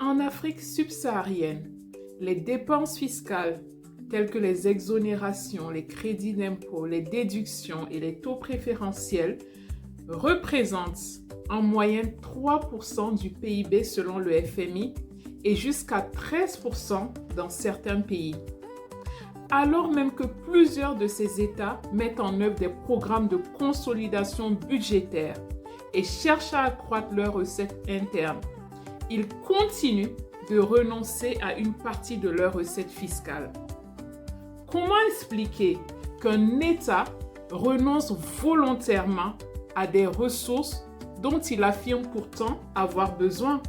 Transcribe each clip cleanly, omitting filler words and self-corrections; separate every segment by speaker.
Speaker 1: En Afrique subsaharienne, les dépenses fiscales telles que les exonérations, les crédits d'impôt, les déductions et les taux préférentiels représentent en moyenne 3% du PIB selon le FMI et jusqu'à 13% dans certains pays. Alors même que plusieurs de ces États mettent en œuvre des programmes de consolidation budgétaire et cherchent à accroître leurs recettes internes, ils continuent de renoncer à une partie de leurs recettes fiscales. Comment expliquer qu'un État renonce volontairement à des ressources dont il affirme pourtant avoir besoin?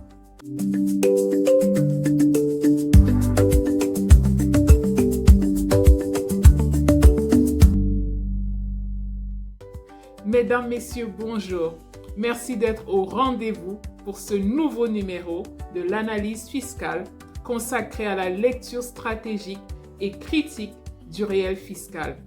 Speaker 1: Mesdames, Messieurs, bonjour. Merci d'être au rendez-vous pour ce nouveau numéro de l'analyse fiscale consacré à la lecture stratégique et critique du réel fiscal.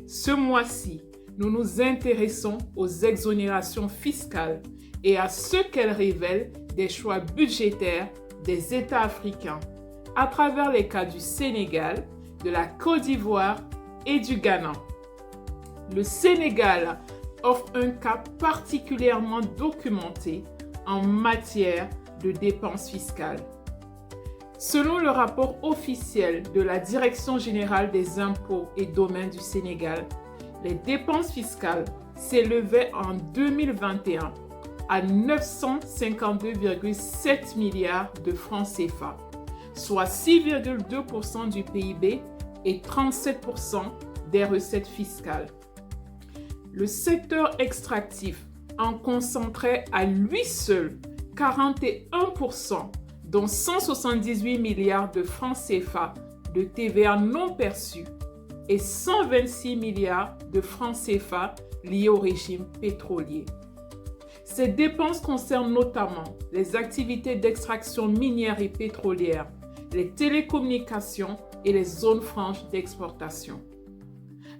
Speaker 1: Ce mois-ci, nous nous intéressons aux exonérations fiscales et à ce qu'elles révèlent des choix budgétaires des États africains à travers les cas du Sénégal, de la Côte d'Ivoire et du Ghana. Le Sénégal offre un cas particulièrement documenté en matière de dépenses fiscales. Selon le rapport officiel de la Direction générale des impôts et domaines du Sénégal, les dépenses fiscales s'élevaient en 2021 à 952,7 milliards de francs CFA, soit 6,2% du PIB et 37% des recettes fiscales. Le secteur extractif en concentrait à lui seul 41%, dont 178 milliards de francs CFA de TVA non perçue et 126 milliards de francs CFA liés au régime pétrolier. Ces dépenses concernent notamment les activités d'extraction minière et pétrolière, les télécommunications et les zones franches d'exportation.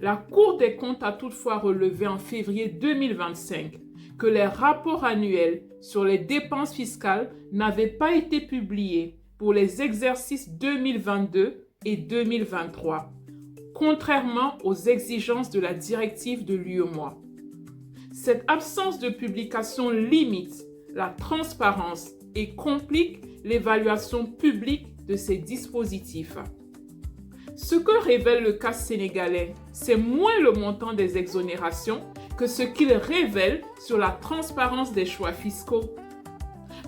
Speaker 1: La Cour des comptes a toutefois relevé en février 2025 que les rapports annuels sur les dépenses fiscales n'avaient pas été publiés pour les exercices 2022 et 2023, contrairement aux exigences de la directive de l'UEMOA. Cette absence de publication limite la transparence et complique l'évaluation publique de ces dispositifs. Ce que révèle le cas sénégalais, c'est moins le montant des exonérations que ce qu'il révèle sur la transparence des choix fiscaux.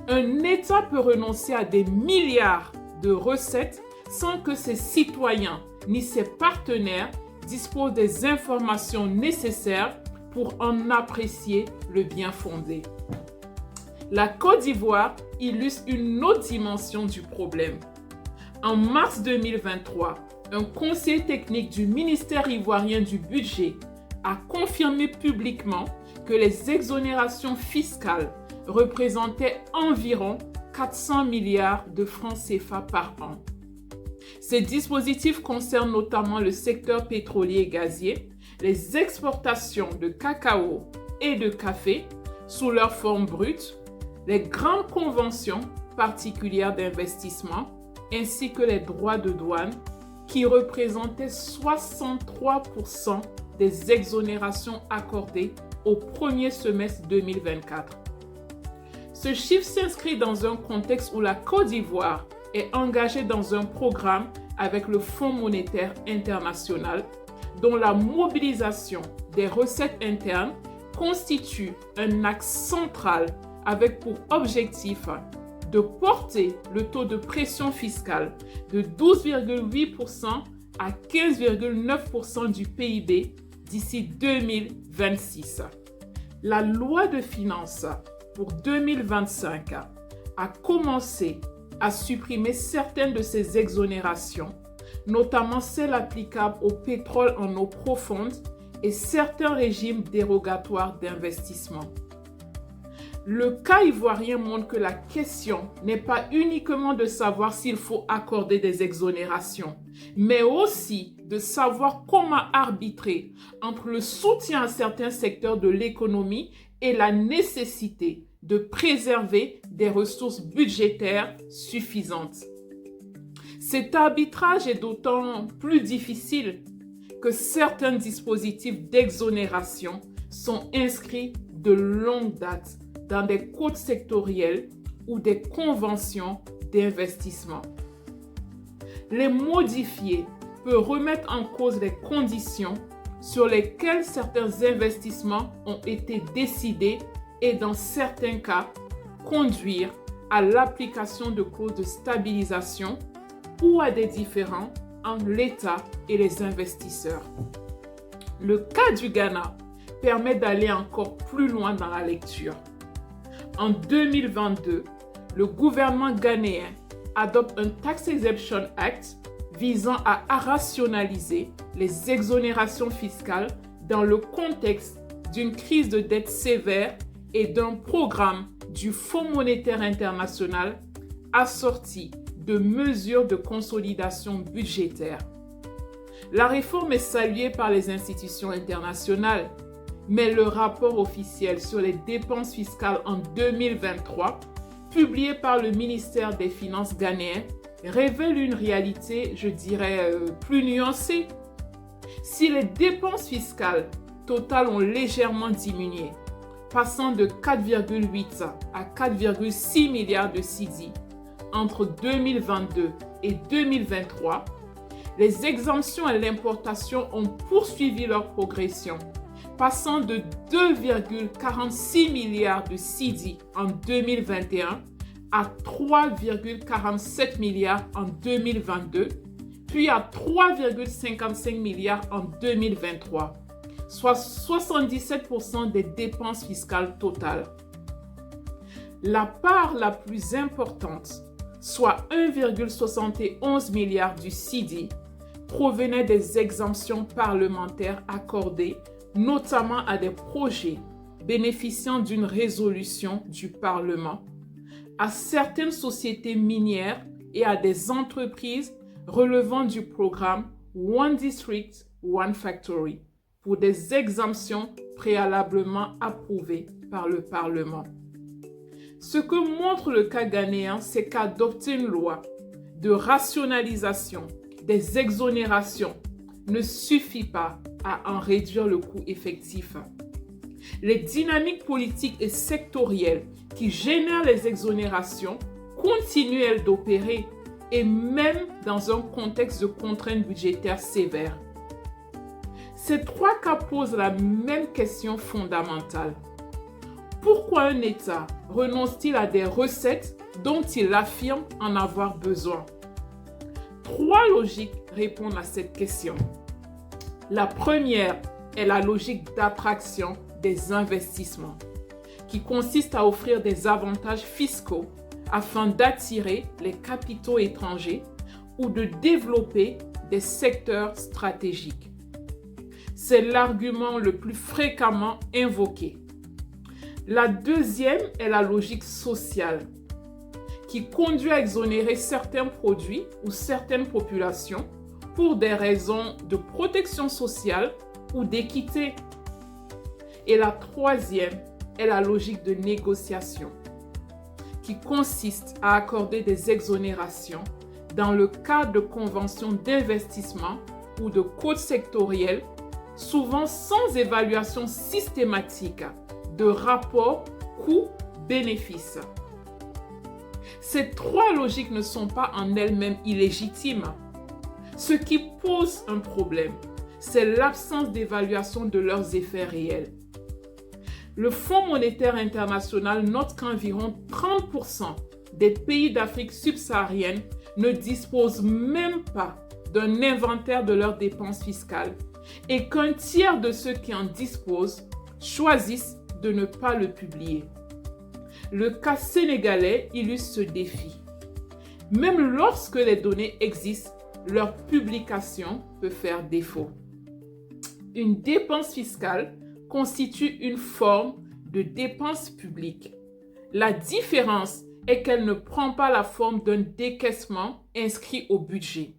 Speaker 1: Un État peut renoncer à des milliards de recettes sans que ses citoyens ni ses partenaires disposent des informations nécessaires pour en apprécier le bien fondé. La Côte d'Ivoire illustre une autre dimension du problème. En mars 2023, un conseiller technique du ministère ivoirien du budget a confirmé publiquement que les exonérations fiscales représentaient environ 400 milliards de francs CFA par an. Ces dispositifs concernent notamment le secteur pétrolier et gazier, les exportations de cacao et de café sous leur forme brute, les grandes conventions particulières d'investissement, ainsi que les droits de douane qui représentaient 63% des exonérations accordées au premier semestre 2024. Ce chiffre s'inscrit dans un contexte où la Côte d'Ivoire est engagée dans un programme avec le Fonds monétaire international, dont la mobilisation des recettes internes constitue un axe central avec pour objectif de porter le taux de pression fiscale de 12,8% à 15,9% du PIB d'ici 2026. La loi de finances pour 2025 a commencé à supprimer certaines de ces exonérations, notamment celles applicables au pétrole en eau profonde et certains régimes dérogatoires d'investissement. Le cas ivoirien montre que la question n'est pas uniquement de savoir s'il faut accorder des exonérations, mais aussi de savoir comment arbitrer entre le soutien à certains secteurs de l'économie et la nécessité de préserver des ressources budgétaires suffisantes. Cet arbitrage est d'autant plus difficile que certains dispositifs d'exonération sont inscrits de longue date dans des codes sectoriels ou des conventions d'investissement. Les modifier peut remettre en cause les conditions sur lesquelles certains investissements ont été décidés et dans certains cas conduire à l'application de clauses de stabilisation ou à des différends entre l'État et les investisseurs. Le cas du Ghana permet d'aller encore plus loin dans la lecture. En 2022, le gouvernement ghanéen adopte un Tax Exemption Act visant à rationaliser les exonérations fiscales dans le contexte d'une crise de dette sévère et d'un programme du Fonds monétaire international assorti de mesures de consolidation budgétaire. La réforme est saluée par les institutions internationales, mais le rapport officiel sur les dépenses fiscales en 2023, publié par le ministère des Finances ghanéen, révèle une réalité, je dirais, plus nuancée. Si les dépenses fiscales totales ont légèrement diminué, passant de 4,8 à 4,6 milliards de cedi entre 2022 et 2023, les exemptions à l'importation ont poursuivi leur progression, passant de 2,46 milliards de cedi en 2021 à 3,47 milliards en 2022, puis à 3,55 milliards en 2023, soit 77% des dépenses fiscales totales. La part la plus importante, soit 1,71 milliard du cedi, provenait des exemptions parlementaires accordées, notamment à des projets bénéficiant d'une résolution du Parlement, à certaines sociétés minières et à des entreprises relevant du programme One District, One Factory, pour des exemptions préalablement approuvées par le Parlement. Ce que montre le cas ghanéen, c'est qu'adopter une loi de rationalisation des exonérations ne suffit pas à en réduire le coût effectif. Les dynamiques politiques et sectorielles qui génèrent les exonérations continuent, elles, d'opérer, et même dans un contexte de contraintes budgétaires sévères. Ces trois cas posent la même question fondamentale. Pourquoi un État renonce-t-il à des recettes dont il affirme en avoir besoin? Trois logiques répondent à cette question. La première est la logique d'attraction des investissements, qui consiste à offrir des avantages fiscaux afin d'attirer les capitaux étrangers ou de développer des secteurs stratégiques. C'est l'argument le plus fréquemment invoqué. La deuxième est la logique sociale, qui conduit à exonérer certains produits ou certaines populations pour des raisons de protection sociale ou d'équité. Et la troisième est la logique de négociation, qui consiste à accorder des exonérations dans le cadre de conventions d'investissement ou de codes sectoriels, souvent sans évaluation systématique de rapport coût-bénéfice. Ces trois logiques ne sont pas en elles-mêmes illégitimes. Ce qui pose un problème, c'est l'absence d'évaluation de leurs effets réels. Le Fonds monétaire international note qu'environ 30% des pays d'Afrique subsaharienne ne disposent même pas d'un inventaire de leurs dépenses fiscales et qu'un tiers de ceux qui en disposent choisissent de ne pas le publier. Le cas sénégalais illustre ce défi. Même lorsque les données existent, leur publication peut faire défaut. Une dépense fiscale constitue une forme de dépense publique. La différence est qu'elle ne prend pas la forme d'un décaissement inscrit au budget.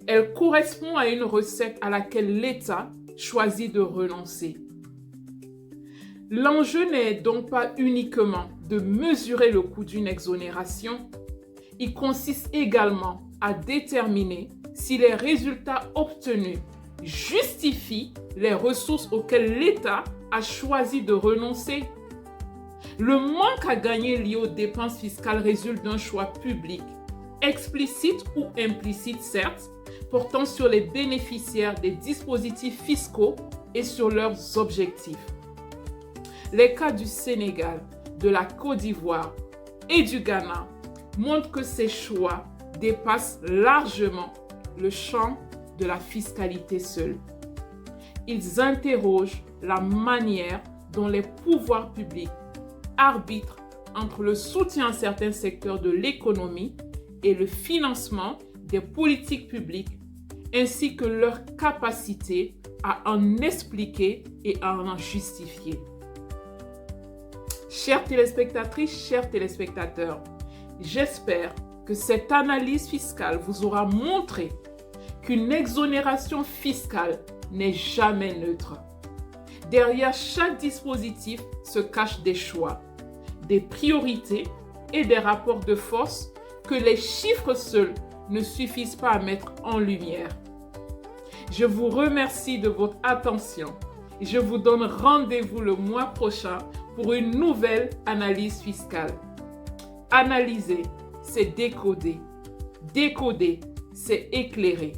Speaker 1: Elle correspond à une recette à laquelle l'État choisit de renoncer. L'enjeu n'est donc pas uniquement de mesurer le coût d'une exonération, il consiste également à déterminer si les résultats obtenus justifient les ressources auxquelles l'État a choisi de renoncer. Le manque à gagner lié aux dépenses fiscales résulte d'un choix public, explicite ou implicite certes, portant sur les bénéficiaires des dispositifs fiscaux et sur leurs objectifs. Les cas du Sénégal, de la Côte d'Ivoire et du Ghana montrent que ces choix dépassent largement le champ de la fiscalité seule. Ils interrogent la manière dont les pouvoirs publics arbitrent entre le soutien à certains secteurs de l'économie et le financement des politiques publiques, ainsi que leur capacité à en expliquer et à en justifier. Chères téléspectatrices, chers téléspectateurs, j'espère que cette analyse fiscale vous aura montré qu'une exonération fiscale n'est jamais neutre. Derrière chaque dispositif se cachent des choix, des priorités et des rapports de force que les chiffres seuls ne suffisent pas à mettre en lumière. Je vous remercie de votre attention et je vous donne rendez-vous le mois prochain pour une nouvelle analyse fiscale. Analyser, c'est décoder. Décoder, c'est éclairer.